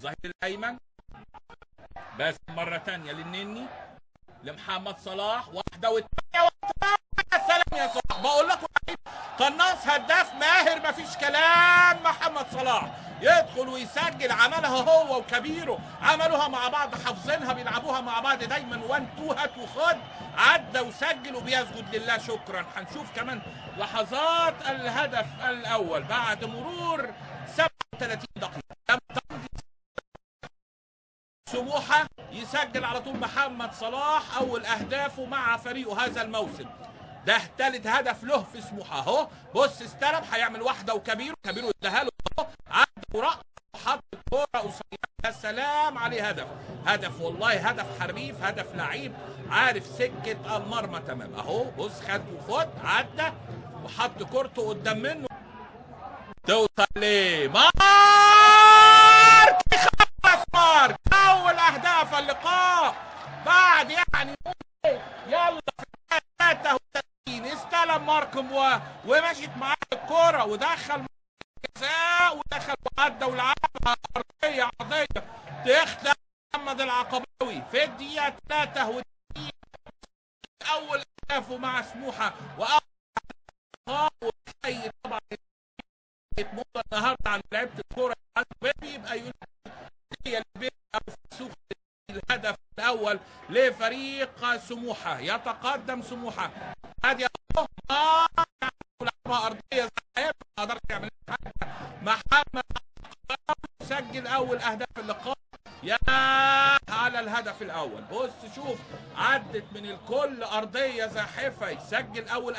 الظهير الايمن، بس مره ثانيه للنني، لمحمد صلاح، واحده والثانيه يا سلام يا صلاح. بقول لكم قناص هداف ماهر مفيش كلام. محمد صلاح يدخل ويسجل، عملها هو وكبيره، عملوها مع بعض، حافظينها، بيلعبوها مع بعض دايما، وان تو هات وخد، عدى وسجل وبيسجد لله شكرا. هنشوف كمان لحظات الهدف الاول بعد مرور 37 دقيقه. سموحه يسجل على طول محمد صلاح اول اهدافه مع فريقه هذا الموسم. ده ثالث هدف له في سموحه اهو. بص استلم، هيعمل واحده وكبيره اداها له اهو، عدى ورق وحط الكوره قصيره. يا سلام عليه، هدف والله، هدف حريف، هدف لعيب، عارف سكه المرمى تمام اهو. بص خد وخد، عدى وحط كورته قدام منه، توصل ليه مارك، مارك اول اهداف اللقاء بعد يعني يلا في 33 استلم ماركم ومشيت معاه الكوره ودخل جزاء ودخل وعدى ولعبها ارضيه عرضيه تخدع محمد العقباوي في الدقيقه 33 اول اهدافه مع سموحه. واول طبعا موضه النهارده عن لعيبه الكوره يبقى هي الهدف الاول لفريق سموحه. يتقدم سموحه، ادي اهو لعبها ارضيه ما قدرش يعمل حاجه. محمد سجل اول اهداف اللقاء. يا على الهدف الاول، بص شوف عدت من الكل ارضيه زاحفه، يسجل اول